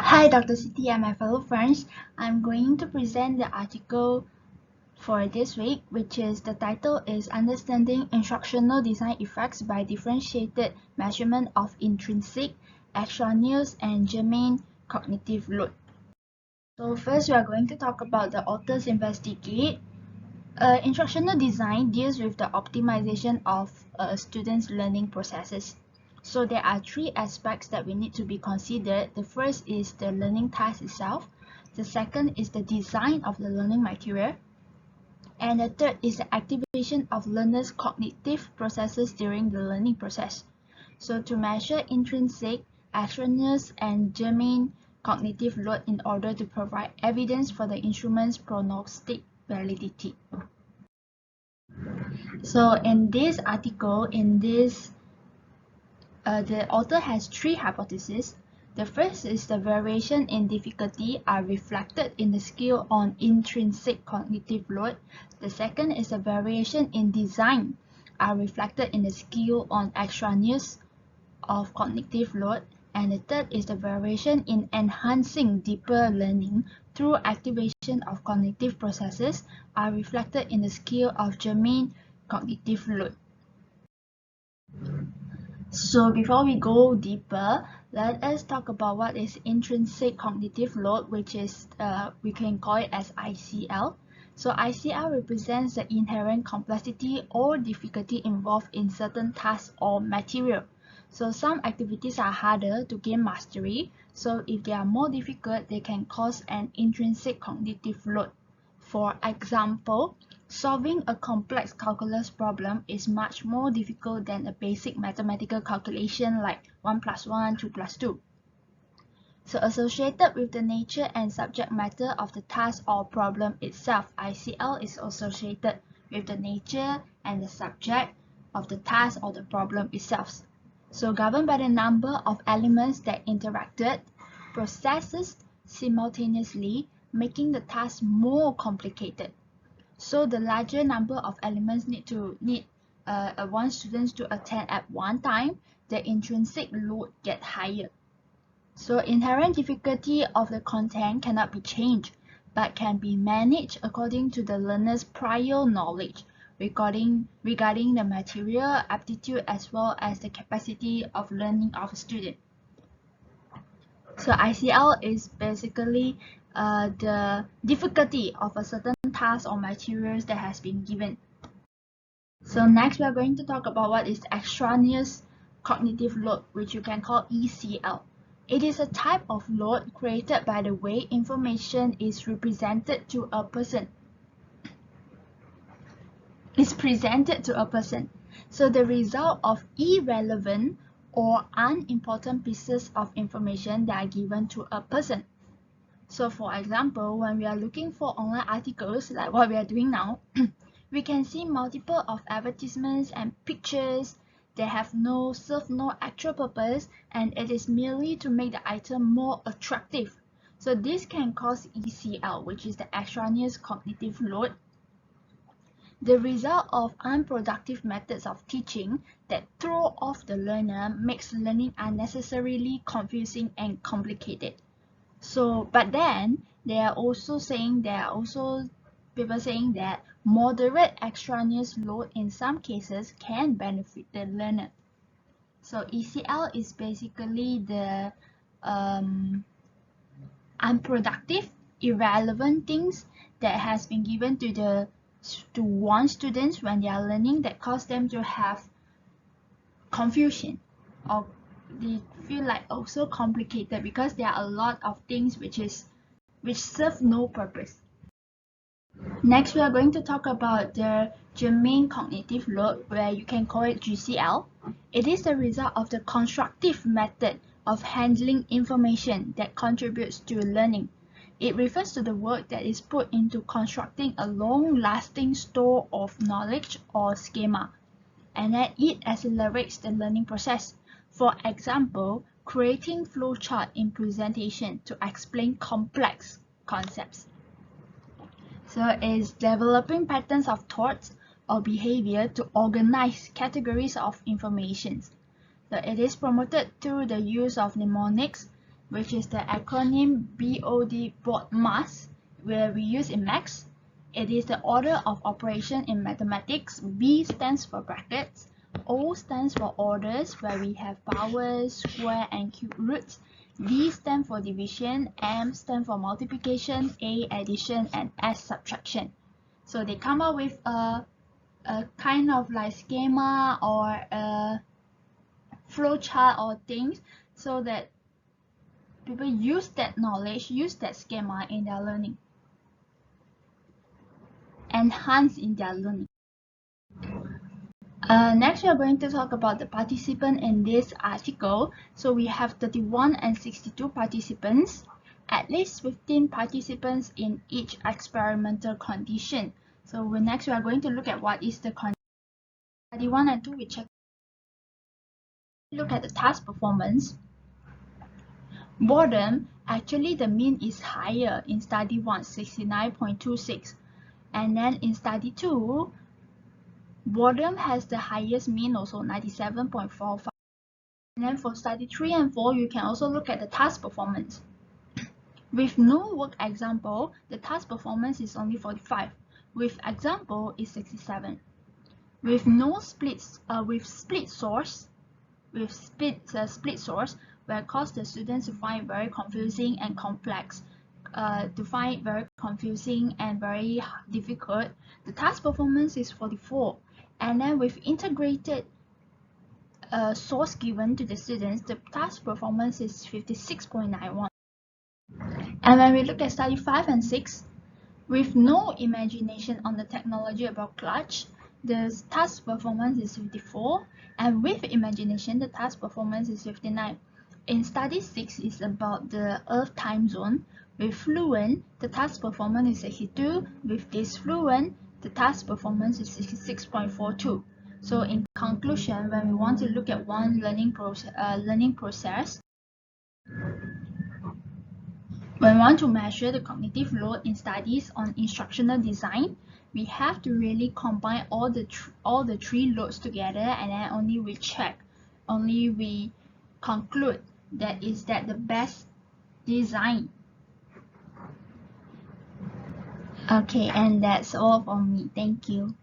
Hi, Dr. Siti and my fellow friends. I'm going to present the article for this week, which is the title is Understanding Instructional Design Effects by Differentiated Measurement of Intrinsic, Extraneous, and Germane Cognitive Load. So first, we are going to talk about the authors investigate. Instructional design deals with the optimization of students' learning processes. So there are three aspects that we need to be considered. The first is the learning task itself. The second is the design of the learning material. And the third is the activation of learners' cognitive processes during the learning process. So to measure intrinsic, extraneous, and germane cognitive load in order to provide evidence for the instrument's prognostic validity. So in this article, the author has three hypotheses. The first is the variation in difficulty are reflected in the scale on intrinsic cognitive load. The second is the variation in design are reflected in the scale on extraneous of cognitive load. And the third is the variation in enhancing deeper learning through activation of cognitive processes are reflected in the scale of germane cognitive load. So before we go deeper, let us talk about what is intrinsic cognitive load, which is we can call it as ICL. So ICL represents the inherent complexity or difficulty involved in certain tasks or material. So some activities are harder to gain mastery. So if they are more difficult, they can cause an intrinsic cognitive load. For example, solving a complex calculus problem is much more difficult than a basic mathematical calculation like 1 plus 1, 2 plus 2. So associated with the nature and subject matter of the task or problem itself, ICL is associated with the nature and the subject of the task or the problem itself. So governed by the number of elements that interacted, processes simultaneously, making the task more complicated. So the larger number of elements need one student to attend at one time, the intrinsic load get higher. So inherent difficulty of the content cannot be changed, but can be managed according to the learner's prior knowledge regarding the material, aptitude, as well as the capacity of learning of a student. So ICL is basically the difficulty of a certain task or materials that has been given. So next we are going to talk about what is extraneous cognitive load, which you can call ECL. It is a type of load created by the way information is represented to a person. Is presented to a person. So the result of irrelevant or unimportant pieces of information that are given to a person. So for example, when we are looking for online articles like what we are doing now, we can see multiple of advertisements and pictures that serve no actual purpose, and it is merely to make the item more attractive. So this can cause ECL, which is the extraneous cognitive load. The result of unproductive methods of teaching that throw off the learner makes learning unnecessarily confusing and complicated. So, but then there are also people saying that moderate extraneous load in some cases can benefit the learner. So ECL is basically the unproductive, irrelevant things that has been given to one students when they are learning that cause them to have confusion, or they feel like also complicated because there are a lot of things which serve no purpose. Next, we are going to talk about the germane cognitive load, where you can call it GCL. It is the result of the constructive method of handling information that contributes to learning. It refers to the work that is put into constructing a long-lasting store of knowledge or schema, and that it accelerates the learning process. For example, creating flowchart in presentation to explain complex concepts. So it's developing patterns of thoughts or behavior to organize categories of information. So it is promoted through the use of mnemonics which is the acronym BOD, broad mass, where we use in maths. It is the order of operation in mathematics. B stands for brackets. O stands for orders, where we have powers, square, and cube roots. D stands for division. M stands for multiplication. A addition, and S subtraction. So they come up with a kind of like schema or a flowchart or things, so that people use that knowledge, use that schema in their learning, enhance in their learning. Next, we are going to talk about the participant in this article. So we have 31 and 62 participants, at least 15 participants in each experimental condition. So next, we are going to look at what is the condition. 31 and 2, we look at the task performance. Boredom, actually the mean is higher in study 1, 69.26, and then in study 2, boredom has the highest mean, also 97.45. And then for study 3 and 4, you can also look at the task performance. With no work example, the task performance is only 45. With example, is 67. With no splits, with split source, where cause the students to find very confusing and complex, to find very confusing and very difficult, the task performance is 44. And then with integrated source given to the students, the task performance is 56.91. And when we look at study 5 and 6, with no imagination on the technology about clutch, the task performance is 54, and with imagination, the task performance is 59. In study 6 is about the Earth time zone. With fluent, the task performance is 62. With disfluent, the task performance is 66.42. So in conclusion, when we want to look at one learning process, when we want to measure the cognitive load in studies on instructional design, we have to really combine all the three loads together, and then only we conclude that is that the best design. Okay, and that's all from me. Thank you.